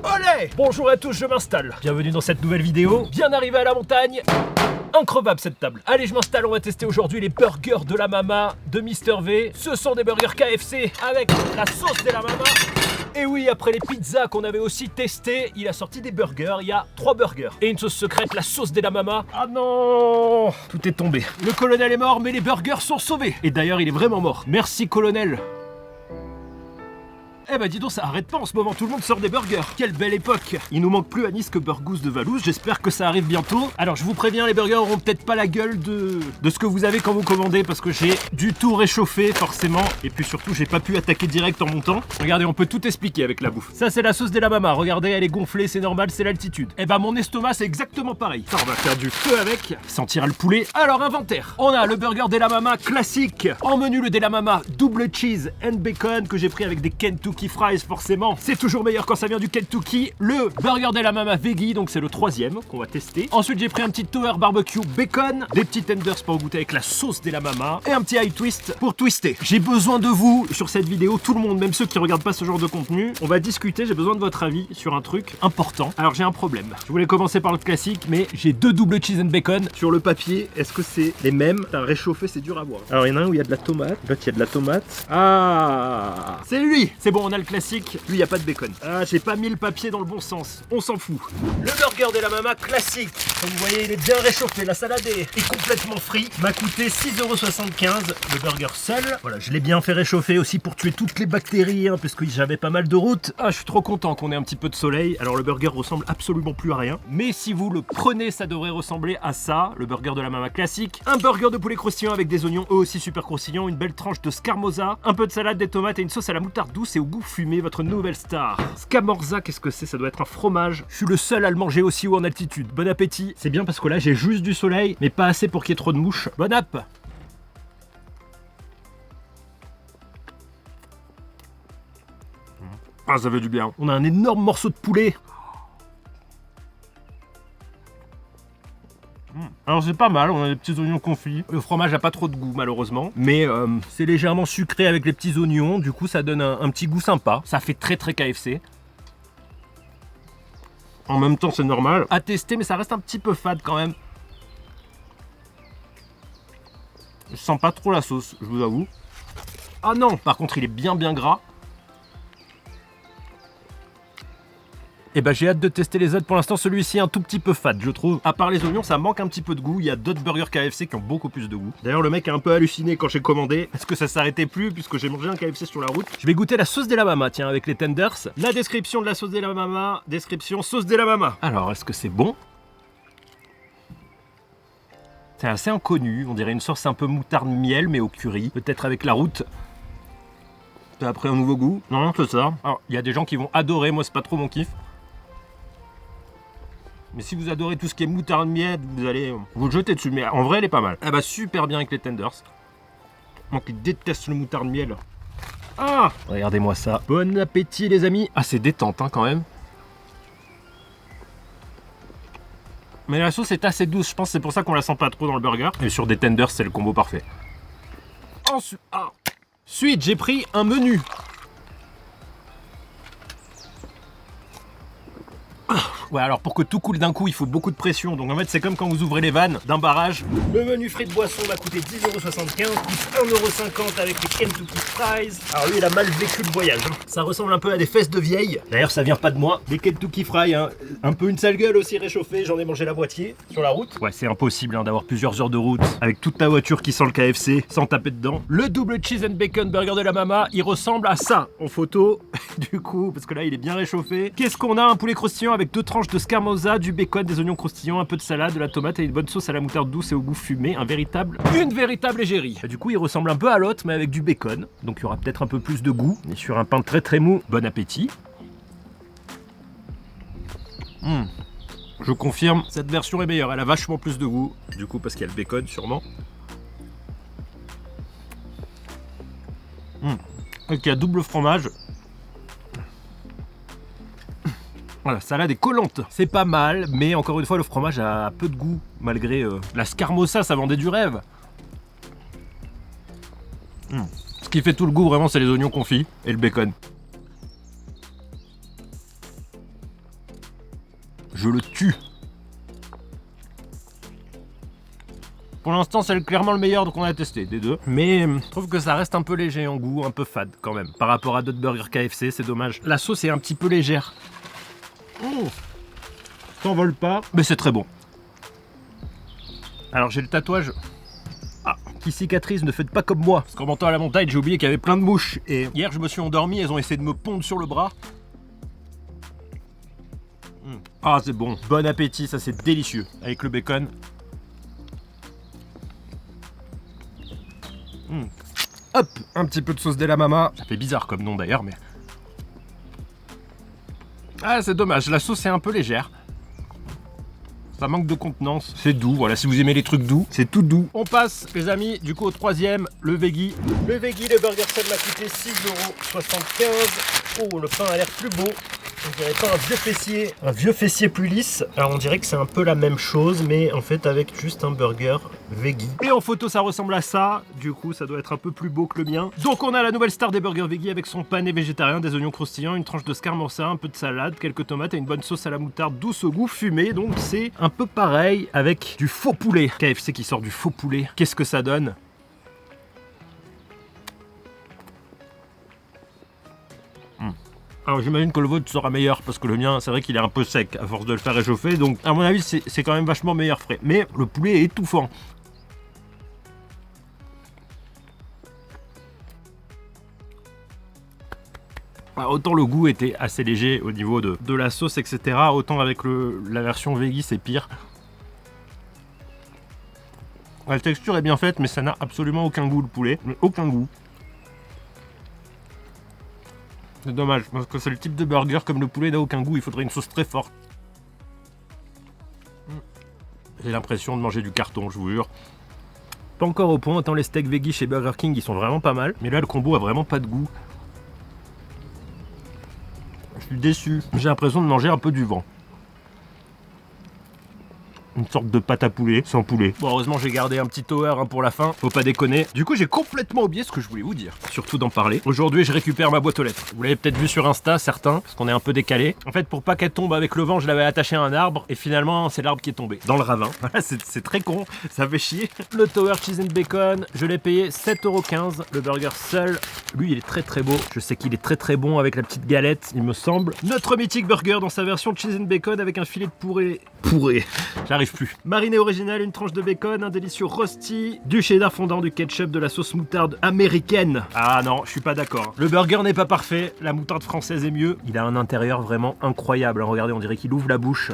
Olé! Bonjour à tous, je m'installe. Bienvenue dans cette nouvelle vidéo. Bien arrivé à la montagne. Increvable cette table. Allez, je m'installe, on va tester aujourd'hui les burgers de la Mama de Mister V. Ce sont des burgers KFC avec la sauce de la Mama. Et oui, après les pizzas qu'on avait aussi testées, il a sorti des burgers. Il y a 3 burgers et une sauce secrète, la sauce de la Mama. Ah non! Tout est tombé. Le colonel est mort, mais les burgers sont sauvés. Et d'ailleurs, il est vraiment mort. Merci, colonel. Eh bah dis donc, ça arrête pas en ce moment, tout le monde sort des burgers. Quelle belle époque. Il nous manque plus à Nice que Burgous de Valouz, j'espère que ça arrive bientôt. Alors je vous préviens, les burgers auront peut-être pas la gueule de ce que vous avez quand vous commandez, parce que j'ai du tout réchauffé forcément. Et puis surtout, j'ai pas pu attaquer direct en montant. Regardez, on peut tout expliquer avec la bouffe. Ça c'est la sauce de la Mama, regardez, elle est gonflée, c'est normal, c'est l'altitude. Et bah mon estomac c'est exactement pareil. Ça, on va faire du feu avec, sentira le poulet. Alors inventaire, on a le burger de la Mama classique. En menu, le de la Mama double cheese and bacon que j'ai pris avec des Kentucky Fries, forcément. C'est toujours meilleur quand ça vient du Kentucky. Le burger de la Mama veggie, donc c'est le 3e qu'on va tester. Ensuite, j'ai pris un petit tower barbecue bacon, des petits tenders pour goûter avec la sauce de la Mama et un petit high twist pour twister. J'ai besoin de vous sur cette vidéo, tout le monde, même ceux qui regardent pas ce genre de contenu. On va discuter, j'ai besoin de votre avis sur un truc important. Alors j'ai un problème. Je voulais commencer par le classique, mais j'ai 2 double cheese and bacon. Sur le papier, est-ce que c'est les mêmes? Réchauffé, c'est dur à voir. Alors il y en a un où il y a de la tomate, l'autre il y a de la tomate. Ah, c'est lui. C'est bon, on a le classique. Lui, il n'y a pas de bacon. Ah, j'ai pas mis le papier dans le bon sens. On s'en fout. Le burger de la Mama classique. Comme vous voyez, il est bien réchauffé. La salade est complètement frite. M'a coûté 6,75 € le burger seul. Voilà, je l'ai bien fait réchauffer aussi pour tuer toutes les bactéries, hein, parce que j'avais pas mal de routes. Ah, je suis trop content qu'on ait un petit peu de soleil. Alors, le burger ressemble absolument plus à rien. Mais si vous le prenez, ça devrait ressembler à ça. Le burger de la Mama classique. Un burger de poulet croustillant avec des oignons eux aussi super croustillants. Une belle tranche de scarmoza. Un peu de salade, des tomates et une sauce à la moutarde douce et au goût fumé. Votre nouvelle star. Scamorza, qu'est-ce que c'est? Ça doit être un fromage. Je suis le seul à le manger aussi haut en altitude. Bon appétit. C'est bien parce que là, j'ai juste du soleil, mais pas assez pour qu'il y ait trop de mouches. Bon app. Ah, ça fait du bien. On a un énorme morceau de poulet. Alors c'est pas mal, on a des petits oignons confits. Le fromage a pas trop de goût malheureusement, mais c'est légèrement sucré avec les petits oignons, du coup ça donne un petit goût sympa. Ça fait très KFC. En même temps c'est normal à tester, mais ça reste un petit peu fade quand même. Je sens pas trop la sauce, je vous avoue. Ah non, par contre il est bien gras. Et bah j'ai hâte de tester les autres. Pour l'instant celui-ci est un tout petit peu fade je trouve. À part les oignons ça manque un petit peu de goût. Il y a d'autres burgers KFC qui ont beaucoup plus de goût. D'ailleurs le mec a un peu halluciné quand j'ai commandé. Est-ce que ça s'arrêtait plus puisque j'ai mangé un KFC sur la route. Je vais goûter la sauce de la Mama, tiens, avec les tenders. La description de la sauce de la Mama. Description sauce de la Mama. Alors est-ce que c'est bon? C'est assez inconnu. On dirait une sauce un peu moutarde miel mais au curry. Peut-être avec la route. Après un nouveau goût. Non c'est ça. Alors il y a des gens qui vont adorer. Moi c'est pas trop mon kiff. Mais si vous adorez tout ce qui est moutarde miel, vous allez vous jeter dessus. Mais en vrai, elle est pas mal. Elle va super bien avec les tenders. Moi qui déteste le moutarde miel. Ah, regardez-moi ça. Bon appétit, les amis. Ah, c'est détente, hein, quand même. Mais la sauce est assez douce. Je pense que c'est pour ça qu'on la sent pas trop dans le burger. Et sur des tenders, c'est le combo parfait. Ensuite, j'ai pris un menu. Ouais, alors pour que tout coule d'un coup, il faut beaucoup de pression. Donc en fait, c'est comme quand vous ouvrez les vannes d'un barrage. Le menu frites boisson m'a coûté 10,75 €, plus 1,50 € avec les Kentucky Fries. Alors lui, il a mal vécu le voyage. Hein. Ça ressemble un peu à des fesses de vieille. D'ailleurs, ça vient pas de moi. Les Kentucky Fries, hein. Un peu une sale gueule aussi réchauffée. J'en ai mangé la moitié sur la route. Ouais, c'est impossible hein, d'avoir plusieurs heures de route avec toute ta voiture qui sent le KFC sans taper dedans. Le double cheese and bacon burger de la Mama, il ressemble à ça en photo. Du coup, parce que là, il est bien réchauffé. Qu'est-ce qu'on a? Un poulet croustillant avec 2 tranches de scarmoza, du bacon, des oignons croustillants, un peu de salade, de la tomate et une bonne sauce à la moutarde douce et au goût fumé, une véritable égérie. Du coup, il ressemble un peu à l'autre, mais avec du bacon, donc il y aura peut-être un peu plus de goût. Et sur un pain très mou, bon appétit. Je confirme, cette version est meilleure, elle a vachement plus de goût, du coup parce qu'il y a le bacon sûrement. Et qu'il y a double fromage. Voilà, salade est collante. C'est pas mal, mais encore une fois, le fromage a peu de goût, malgré la scarmosa, ça vendait du rêve. Ce qui fait tout le goût, vraiment, c'est les oignons confits et le bacon. Je le tue. Pour l'instant, c'est clairement le meilleur qu'on a testé des deux. Mais je trouve que ça reste un peu léger en goût, un peu fade quand même. Par rapport à d'autres burgers KFC, c'est dommage. La sauce est un petit peu légère. S'envole pas, mais c'est très bon. Alors j'ai le tatouage qui cicatrise, ne faites pas comme moi. Parce qu'en montant à la montagne, j'ai oublié qu'il y avait plein de mouches. Et hier, je me suis endormi, elles ont essayé de me pondre sur le bras. Ah, c'est bon. Bon appétit, ça c'est délicieux. Avec le bacon. Hop, un petit peu de sauce Della Mama. Ça fait bizarre comme nom d'ailleurs, mais... Ah, c'est dommage, la sauce est un peu légère. Ça manque de contenance. C'est doux, voilà, si vous aimez les trucs doux, c'est tout doux. On passe, les amis, du coup au troisième, le veggie. Le veggie, le burger sub m'a coûté 6,75 €. Oh, le pain a l'air plus beau. On dirait pas un vieux fessier plus lisse. Alors on dirait que c'est un peu la même chose, mais en fait avec juste un burger veggie. Et en photo ça ressemble à ça, du coup ça doit être un peu plus beau que le mien. Donc on a la nouvelle star des burgers veggie avec son pané végétarien, des oignons croustillants, une tranche de scamorza, un peu de salade, quelques tomates et une bonne sauce à la moutarde douce au goût fumé. Donc c'est un peu pareil avec du faux poulet. KFC qui sort du faux poulet. Qu'est-ce que ça donne ? Alors j'imagine que le vôtre sera meilleur parce que le mien c'est vrai qu'il est un peu sec à force de le faire réchauffer, donc à mon avis c'est quand même vachement meilleur frais. Mais le poulet est étouffant. Alors, autant le goût était assez léger au niveau de la sauce etc, autant avec la version veggie c'est pire. La texture est bien faite mais ça n'a absolument aucun goût le poulet, mais aucun goût. C'est dommage, parce que c'est le type de burger, comme le poulet n'a aucun goût, il faudrait une sauce très forte. J'ai l'impression de manger du carton, je vous jure. Pas encore au point, autant les steaks veggie chez Burger King, ils sont vraiment pas mal. Mais là, le combo a vraiment pas de goût. Je suis déçu. J'ai l'impression de manger un peu du vent. Une sorte de pâte à poulet, sans poulet. Bon, heureusement, j'ai gardé un petit tower pour la fin, faut pas déconner. Du coup, j'ai complètement oublié ce que je voulais vous dire. Surtout d'en parler. Aujourd'hui, je récupère ma boîte aux lettres. Vous l'avez peut-être vu sur Insta, certains, parce qu'on est un peu décalé. En fait, pour pas qu'elle tombe avec le vent, je l'avais attachée à un arbre, et finalement, c'est l'arbre qui est tombé. Dans le ravin. C'est très con, ça fait chier. Le Tower Cheese and Bacon, je l'ai payé 7,15 €. Le burger seul, lui, il est très très beau. Je sais qu'il est très très bon avec la petite galette, il me semble. Notre mythique burger dans sa version Cheese and Bacon avec un filet de pourré. J'arrive plus. Mariné original, une tranche de bacon, un délicieux rosti, du cheddar fondant, du ketchup, de la sauce moutarde américaine. Ah non, je suis pas d'accord. Le burger n'est pas parfait, la moutarde française est mieux. Il a un intérieur vraiment incroyable. Regardez, on dirait qu'il ouvre la bouche.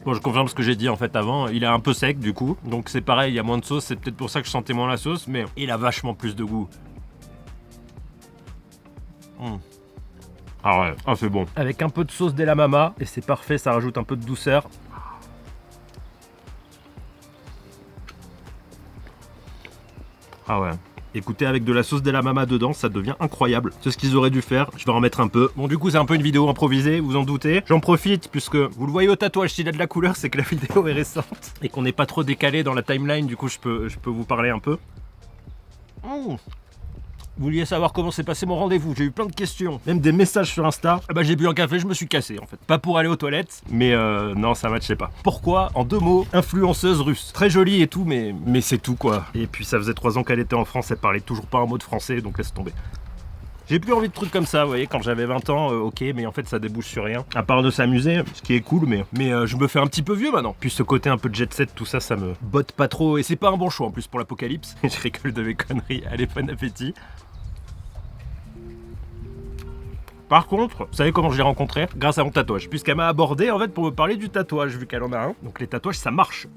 Bon, je confirme ce que j'ai dit en fait avant, il est un peu sec du coup, donc c'est pareil, il y a moins de sauce, c'est peut-être pour ça que je sentais moins la sauce, mais il a vachement plus de goût. Ah ouais, ah c'est bon. Avec un peu de sauce Della Mama, et c'est parfait, ça rajoute un peu de douceur. Ah ouais. Écoutez, avec de la sauce Della Mama dedans, ça devient incroyable. C'est ce qu'ils auraient dû faire, je vais en mettre un peu. Bon, du coup, c'est un peu une vidéo improvisée, vous en doutez. J'en profite, puisque vous le voyez au tatouage, s'il a de la couleur, c'est que la vidéo est récente. Et qu'on n'est pas trop décalé dans la timeline, du coup, je peux vous parler un peu. Vous vouliez savoir comment s'est passé mon rendez-vous, j'ai eu plein de questions, même des messages sur Insta. Bah j'ai bu un café, je me suis cassé en fait. Pas pour aller aux toilettes, mais non ça matchait pas. Pourquoi ? En 2 mots, influenceuse russe. Très jolie et tout, mais c'est tout quoi. Et puis ça faisait 3 ans qu'elle était en France, elle parlait toujours pas un mot de français, donc laisse tomber. J'ai plus envie de trucs comme ça, vous voyez, quand j'avais 20 ans, ok, mais en fait ça débouche sur rien. À part de s'amuser, ce qui est cool, mais je me fais un petit peu vieux maintenant. Puis ce côté un peu jet set, tout ça, ça me botte pas trop. Et c'est pas un bon choix en plus pour l'apocalypse. Je rigole de mes conneries, allez, bon appétit. Par contre, vous savez comment je l'ai rencontrée ? Grâce à mon tatouage, puisqu'elle m'a abordé en fait pour me parler du tatouage, vu qu'elle en a un. Donc les tatouages, ça marche.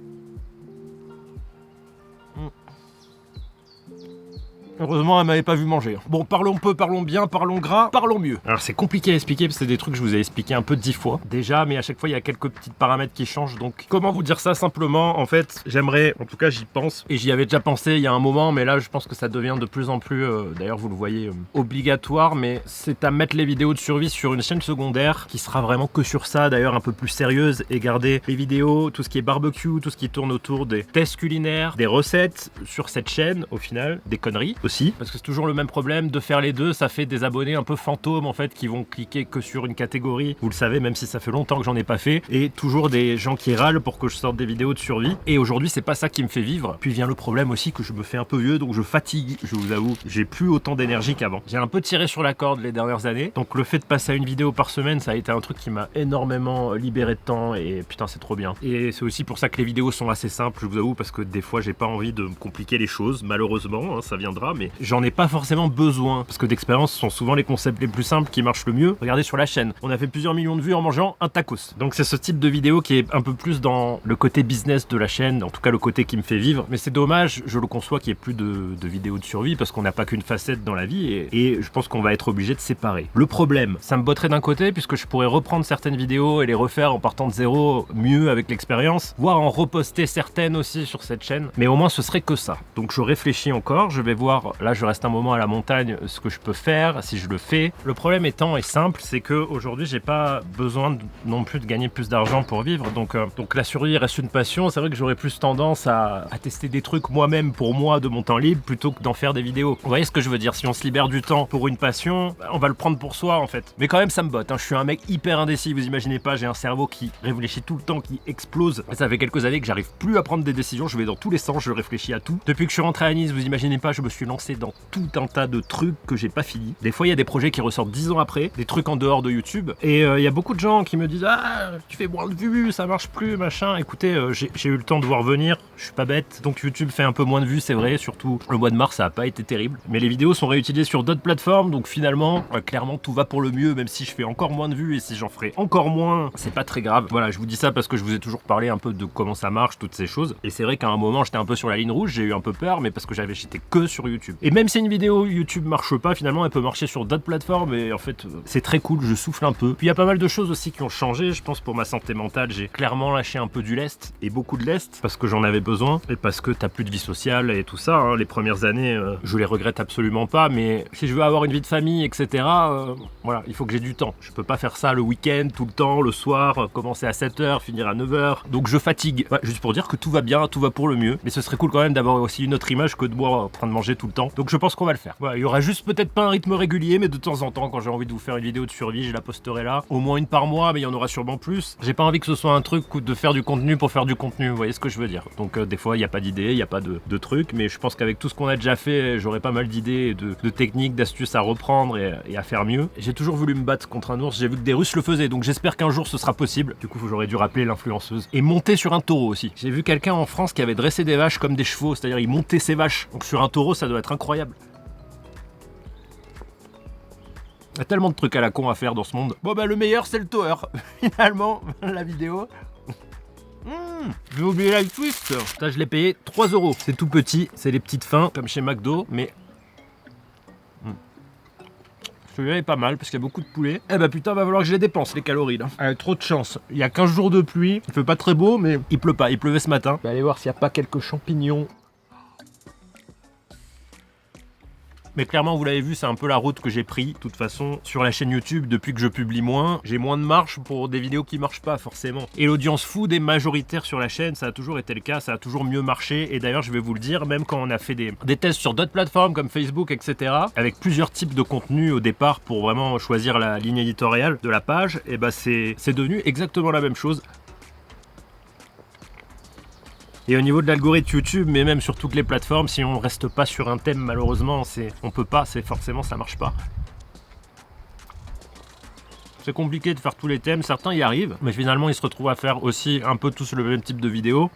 Heureusement, elle m'avait pas vu manger. Bon, parlons peu, parlons bien, parlons gras, parlons mieux. Alors c'est compliqué à expliquer parce que c'est des trucs que je vous ai expliqué un peu 10 fois déjà, mais à chaque fois il y a quelques petits paramètres qui changent. Donc comment vous dire ça simplement ? En fait, j'aimerais, en tout cas j'y pense, et j'y avais déjà pensé il y a un moment, mais là je pense que ça devient de plus en plus, d'ailleurs vous le voyez, obligatoire, mais c'est à mettre les vidéos de survie sur une chaîne secondaire qui sera vraiment que sur ça, d'ailleurs un peu plus sérieuse, et garder les vidéos, tout ce qui est barbecue, tout ce qui tourne autour des tests culinaires, des recettes sur cette chaîne, au final, des conneries aussi. aussi, parce que c'est toujours le même problème de faire les deux, ça fait des abonnés un peu fantômes en fait qui vont cliquer que sur une catégorie, vous le savez, même si ça fait longtemps que j'en ai pas fait, et toujours des gens qui râlent pour que je sorte des vidéos de survie, et aujourd'hui c'est pas ça qui me fait vivre. Puis vient le problème aussi que je me fais un peu vieux, donc je fatigue, je vous avoue, j'ai plus autant d'énergie qu'avant. J'ai un peu tiré sur la corde les dernières années, donc le fait de passer à une vidéo par semaine, ça a été un truc qui m'a énormément libéré de temps, et putain c'est trop bien. Et c'est aussi pour ça que les vidéos sont assez simples, je vous avoue, parce que des fois j'ai pas envie de me compliquer les choses, malheureusement, hein, ça viendra, mais j'en ai pas forcément besoin, parce que d'expérience, ce sont souvent les concepts les plus simples qui marchent le mieux. Regardez sur la chaîne, on a fait plusieurs millions de vues en mangeant un tacos. Donc c'est ce type de vidéo qui est un peu plus dans le côté business de la chaîne, en tout cas le côté qui me fait vivre, mais c'est dommage, je le conçois, qu'il n'y ait plus de vidéos de survie, parce qu'on n'a pas qu'une facette dans la vie, et je pense qu'on va être obligé de séparer. Le problème, ça me botterait d'un côté, puisque je pourrais reprendre certaines vidéos et les refaire en partant de zéro, mieux avec l'expérience, voire en reposter certaines aussi sur cette chaîne, mais au moins ce serait que ça. Donc je réfléchis encore, je vais voir, là je reste un moment à la montagne, ce que je peux faire, si je le fais. Le problème étant est simple, c'est que aujourd'hui j'ai pas besoin non plus de gagner plus d'argent pour vivre, donc la survie reste une passion. C'est vrai que j'aurais plus tendance à tester des trucs moi-même pour moi de mon temps libre plutôt que d'en faire des vidéos. Vous voyez ce que je veux dire? Si on se libère du temps pour une passion, on va le prendre pour soi en fait. Mais quand même ça me botte, hein. Je suis un mec hyper indécis, vous imaginez pas, j'ai un cerveau qui réfléchit tout le temps, qui explose. Et ça fait quelques années que j'arrive plus à prendre des décisions, je vais dans tous les sens, je réfléchis à tout. Depuis que je suis rentré à Nice, vous imaginez pas, je me suis lancé dans tout un tas de trucs que j'ai pas fini. Des fois il y a des projets qui ressortent 10 ans après, des trucs en dehors de YouTube, et il y a beaucoup de gens qui me disent ah tu fais moins de vues, ça marche plus, machin. Écoutez, j'ai eu le temps de voir venir, je suis pas bête, donc YouTube fait un peu moins de vues, c'est vrai, surtout le mois de mars ça a pas été terrible, mais les vidéos sont réutilisées sur d'autres plateformes, donc finalement clairement tout va pour le mieux, même si je fais encore moins de vues, et si j'en ferai encore moins, c'est pas très grave. Voilà, je vous dis ça parce que je vous ai toujours parlé un peu de comment ça marche, toutes ces choses, et c'est vrai qu'à un moment j'étais un peu sur la ligne rouge, j'ai eu un peu peur, mais parce que j'étais que sur YouTube. Et même si une vidéo YouTube marche pas, finalement elle peut marcher sur d'autres plateformes, et en fait c'est très cool, je souffle un peu. Puis il y a pas mal de choses aussi qui ont changé, je pense pour ma santé mentale, j'ai clairement lâché un peu du lest, et beaucoup de lest, parce que j'en avais besoin, et parce que t'as plus de vie sociale et tout ça, hein. Les premières années, je les regrette absolument pas, mais si je veux avoir une vie de famille, etc., voilà, il faut que j'ai du temps. Je peux pas faire ça le week-end, tout le temps, le soir, commencer à 7h, finir à 9h, donc je fatigue. Ouais, juste pour dire que tout va bien, tout va pour le mieux, mais ce serait cool quand même d'avoir aussi une autre image que de moi en train de manger tout le temps, donc je pense qu'on va le faire. Voilà, il y aura juste peut-être pas un rythme régulier, mais de temps en temps, quand j'ai envie de vous faire une vidéo de survie, je la posterai là, au moins une par mois, mais il y en aura sûrement plus. J'ai pas envie que ce soit un truc de faire du contenu pour faire du contenu, vous voyez ce que je veux dire. Donc des fois, il n'y a pas d'idée, il n'y a pas de truc, mais je pense qu'avec tout ce qu'on a déjà fait, j'aurai pas mal d'idées, de techniques, d'astuces à reprendre et à faire mieux. J'ai toujours voulu me battre contre un ours, j'ai vu que des Russes le faisaient, donc j'espère qu'un jour ce sera possible. Du coup, j'aurais dû rappeler l'influenceuse. Et monter sur un taureau aussi. J'ai vu quelqu'un en France qui avait dressé des vaches comme des chevaux, c'est-à-dire il montait ses vaches. Donc sur un taureau, ça doit être incroyable. Il y a tellement de trucs à la con à faire dans ce monde. Bon bah le meilleur c'est le tower. Finalement, la vidéo. J'ai oublié la twist. Ça je l'ai payé 3 €. C'est tout petit, c'est les petites fins comme chez McDo, mais celui-là est pas mal parce qu'il y a beaucoup de poulet. Eh bah putain, va falloir que je les dépense les calories là. Trop de chance. Il y a 15 jours de pluie, il fait pas très beau, mais il pleut pas. Il pleuvait ce matin. Je vais aller voir s'il n'y a pas quelques champignons. Mais clairement, vous l'avez vu, c'est un peu la route que j'ai pris. De toute façon, sur la chaîne YouTube, depuis que je publie moins, j'ai moins de marge pour des vidéos qui marchent pas forcément. Et l'audience food est majoritaire sur la chaîne, ça a toujours été le cas, ça a toujours mieux marché. Et d'ailleurs, je vais vous le dire, même quand on a fait des tests sur d'autres plateformes comme Facebook, etc., avec plusieurs types de contenus au départ pour vraiment choisir la ligne éditoriale de la page, et bah c'est devenu exactement la même chose. Et au niveau de l'algorithme YouTube, mais même sur toutes les plateformes, si on reste pas sur un thème, malheureusement, on peut pas, forcément ça marche pas. C'est compliqué de faire tous les thèmes, certains y arrivent, mais finalement ils se retrouvent à faire aussi un peu tous le même type de vidéo.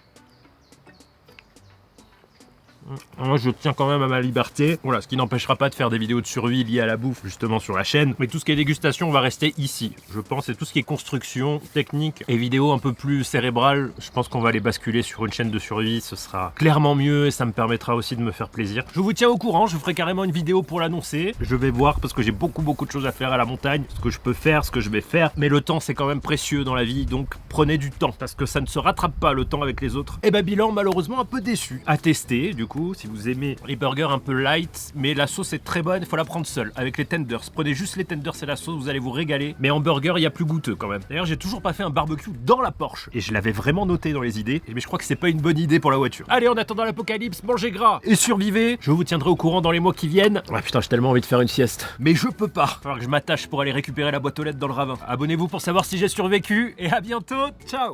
Moi je tiens quand même à ma liberté, voilà, ce qui n'empêchera pas de faire des vidéos de survie liées à la bouffe justement sur la chaîne, mais tout ce qui est dégustation va rester ici, je pense, et tout ce qui est construction, technique et vidéo un peu plus cérébrale, je pense qu'on va les basculer sur une chaîne de survie, ce sera clairement mieux et ça me permettra aussi de me faire plaisir. Je vous tiens au courant, je ferai carrément une vidéo pour l'annoncer, je vais voir parce que j'ai beaucoup de choses à faire à la montagne, ce que je peux faire, ce que je vais faire, mais le temps c'est quand même précieux dans la vie, donc prenez du temps, parce que ça ne se rattrape pas le temps avec les autres. Et bah bilan malheureusement un peu déçu, à tester, du coup coup, si vous aimez les burgers un peu light, mais la sauce est très bonne, il faut la prendre seule, avec les tenders. Prenez juste les tenders et la sauce, vous allez vous régaler. Mais en burger, il y a plus goûteux quand même. D'ailleurs, j'ai toujours pas fait un barbecue dans la Porsche. Et je l'avais vraiment noté dans les idées, mais je crois que c'est pas une bonne idée pour la voiture. Allez, en attendant l'apocalypse, mangez gras et survivez. Je vous tiendrai au courant dans les mois qui viennent. Ah putain, j'ai tellement envie de faire une sieste. Mais je peux pas. Il va falloir que je m'attache pour aller récupérer la boîte aux lettres dans le ravin. Abonnez-vous pour savoir si j'ai survécu et à bientôt. Ciao.